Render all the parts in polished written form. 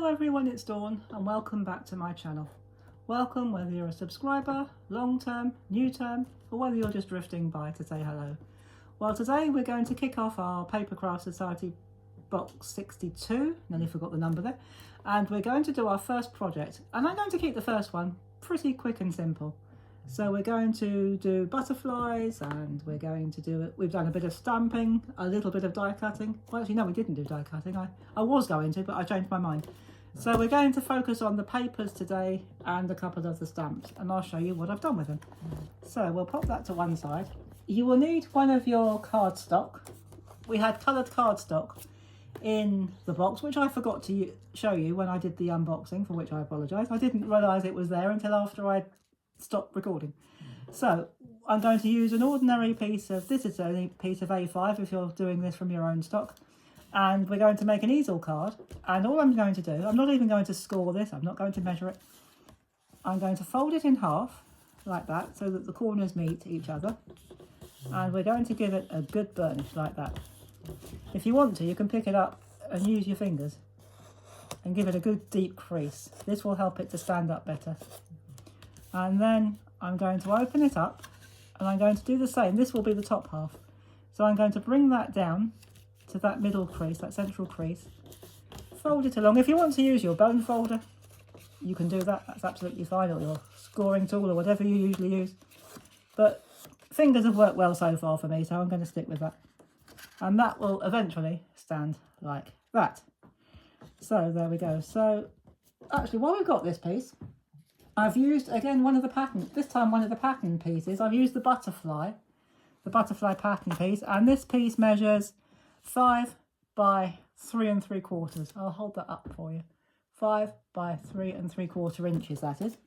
Hello everyone, it's Dawn and welcome back to my channel. Welcome whether you're a subscriber, long term, new term, or whether you're just drifting by to say hello. Well, today we're going to kick off our Papercraft Society box 62, nearly forgot the number there, and we're going to do our first project, and I'm going to keep the first one pretty quick and simple. So we're going to do butterflies, and we're going to do it. We've done a bit of stamping, a little bit of die cutting. Well, actually, no, we didn't do die cutting. I was going to, but I changed my mind. So we're going to focus on the papers today and a couple of the stamps, and I'll show you what I've done with them. So we'll pop that to one side. You will need one of your cardstock. We had coloured cardstock in the box, which I forgot to show you when I did the unboxing, for which I apologise. I didn't realise it was there until after I stopped recording. So I'm going to use an ordinary piece of, this is only a piece of A5 if you're doing this from your own stock, and we're going to make an easel card. And all I'm going to do, I'm not even going to score this, I'm not going to measure it, I'm going to fold it in half like that so that the corners meet each other, and we're going to give it a good burnish like that. If you want to, you can pick it up and use your fingers and give it a good deep crease. This will help it to stand up better. And then I'm going to open it up and I'm going to do the same. This will be the top half. So I'm going to bring that down to that middle crease, that central crease. Fold it along. If you want to use your bone folder, you can do that. That's absolutely fine, or your scoring tool or whatever you usually use. But fingers have worked well so far for me, so I'm going to stick with that. And that will eventually stand like that. So there we go. So actually, while we've got this piece, I've used, again, one of the pattern pieces. I've used the butterfly pattern piece, and this piece measures 5 by 3 3/4. I'll hold that up for you. 5 by 3 3/4 inches, that is.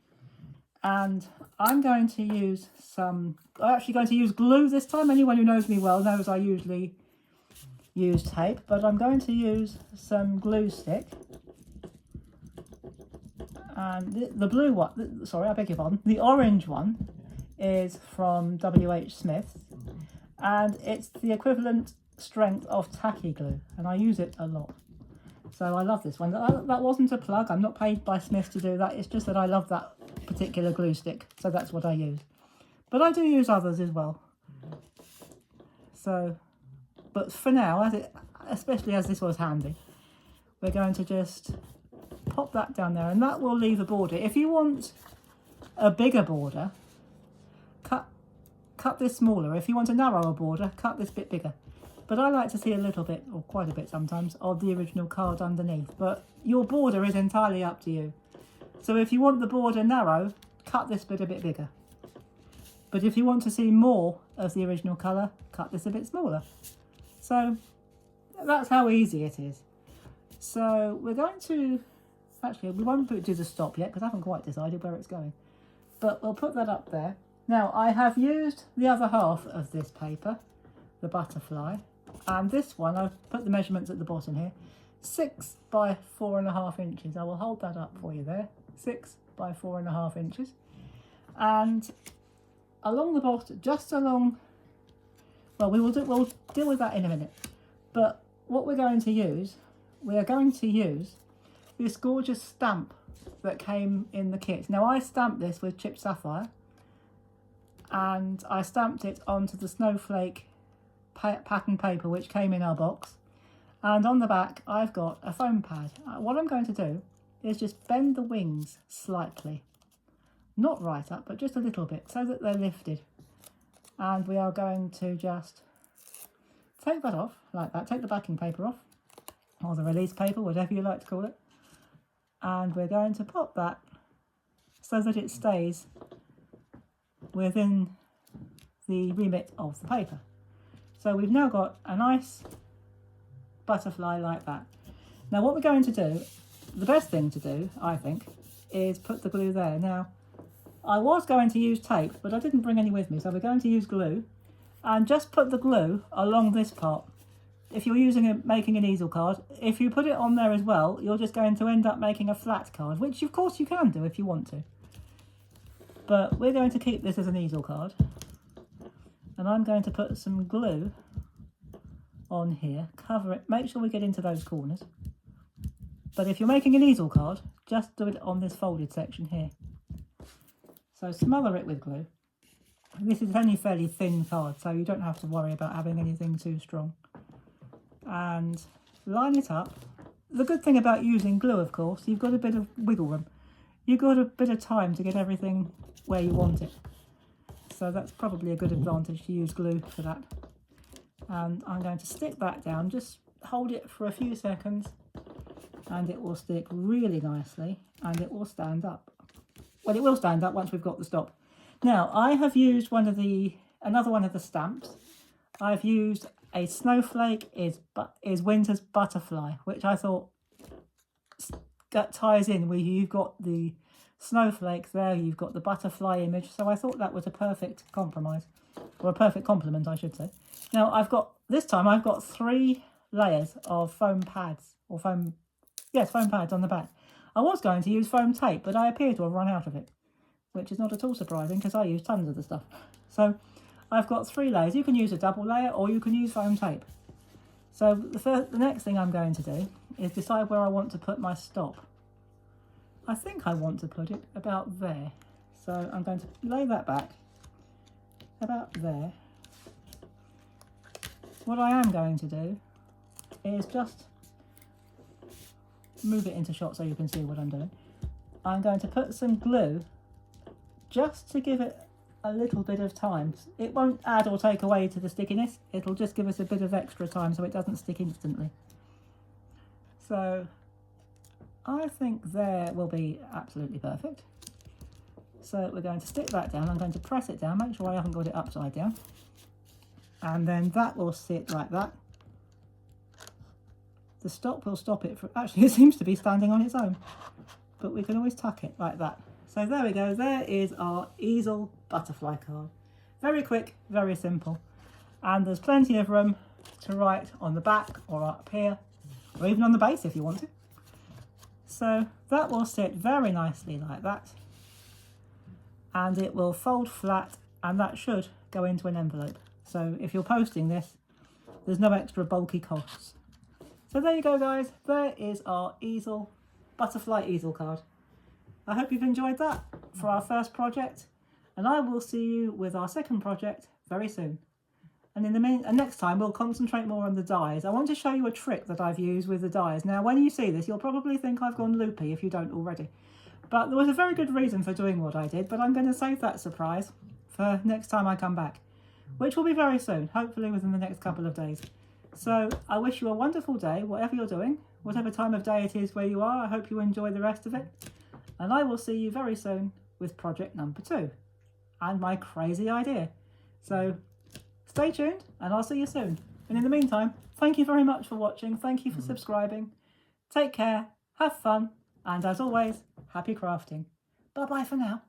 And I'm going to use I'm actually going to use glue this time. Anyone who knows me well knows I usually use tape, but I'm going to use some glue stick. And the blue one, sorry, I beg your pardon, the orange one is from W.H. Smith, and it's the equivalent strength of tacky glue, and I use it a lot. So I love this one. That wasn't a plug. I'm not paid by Smith to do that. It's just that I love that particular glue stick, so that's what I use. But I do use others as well. So, but for now, especially as this was handy, we're going to just pop that down there, and that will leave a border. If you want a bigger border, cut this smaller. If you want a narrower border, cut this bit bigger. But I like to see a little bit, or quite a bit sometimes, of the original card underneath. But your border is entirely up to you. So if you want the border narrow, cut this bit a bit bigger. But if you want to see more of the original colour, cut this a bit smaller. So that's how easy it is. So we're going to, actually we won't do the stop yet because I haven't quite decided where it's going. But we'll put that up there. Now I have used the other half of this paper, the butterfly, and this one, I've put the measurements at the bottom here, 6 by 4.5 inches. I will hold that up for you there, 6 by 4.5 inches. And along the bottom, just along, well, we'll deal with that in a minute. But what we're going to use, we are going to use this gorgeous stamp that came in the kit. Now I stamped this with chipped sapphire, and I stamped it onto the snowflake pattern paper which came in our box, and on the back I've got a foam pad. What I'm going to do is just bend the wings slightly, not right up but just a little bit, so that they're lifted, and we are going to just take that off like that, take the backing paper off, or the release paper, whatever you like to call it, and we're going to pop that so that it stays within the remit of the paper. So we've now got a nice butterfly like that. Now what we're going to do, the best thing to do, I think, is put the glue there. Now I was going to use tape, but I didn't bring any with me, so we're going to use glue, and just put the glue along this part. If you're making an easel card, if you put it on there as well, you're just going to end up making a flat card, which of course you can do if you want to. But we're going to keep this as an easel card. And I'm going to put some glue on here, cover it, make sure we get into those corners. But if you're making an easel card, just do it on this folded section here. So smother it with glue. This is only a fairly thin card, so you don't have to worry about having anything too strong. And line it up. The good thing about using glue, of course, you've got a bit of wiggle room. You've got a bit of time to get everything where you want it. So that's probably a good advantage to use glue for that. And I'm going to stick that down, just hold it for a few seconds, and it will stick really nicely, and it will stand up. Well, it will stand up once we've got the stop. Now, I have used another one of the stamps. I've used a snowflake is winter's butterfly, which I thought that ties in where you've got the snowflake there, you've got the butterfly image. So I thought that was a perfect compromise, or a perfect complement, I should say. Now, this time I've got 3 layers of foam pads, or foam pads on the back. I was going to use foam tape, but I appear to have run out of it, which is not at all surprising because I use tons of the stuff. So I've got 3 layers. You can use a double layer or you can use foam tape. So the next thing I'm going to do is decide where I want to put my stop. I think I want to put it about there. So I'm going to lay that back about there. What I am going to do is just move it into shot so you can see what I'm doing. I'm going to put some glue just to give it a little bit of time. It won't add or take away to the stickiness, it'll just give us a bit of extra time so it doesn't stick instantly. So I think there will be absolutely perfect. So we're going to stick that down. I'm going to press it down, make sure I haven't got it upside down, and then that will sit like that. The stop will stop it from, actually it seems to be standing on its own, but we can always tuck it like that. So there we go, there is our easel butterfly card. Very quick, very simple. And there's plenty of room to write on the back or up here, or even on the base if you want to. So that will sit very nicely like that. And it will fold flat, and that should go into an envelope. So if you're posting this, there's no extra bulky costs. So there you go, guys. There is our easel, butterfly easel card. I hope you've enjoyed that for our first project, and I will see you with our second project very soon. And next time we'll concentrate more on the dies. I want to show you a trick that I've used with the dies. Now, when you see this, you'll probably think I've gone loopy if you don't already. But there was a very good reason for doing what I did, but I'm going to save that surprise for next time I come back, which will be very soon, hopefully within the next couple of days. So I wish you a wonderful day, whatever you're doing, whatever time of day it is where you are. I hope you enjoy the rest of it. And I will see you very soon with project number 2 and my crazy idea. So stay tuned and I'll see you soon. And in the meantime, thank you very much for watching. Thank you for subscribing. Take care, have fun, and as always, happy crafting. Bye bye for now.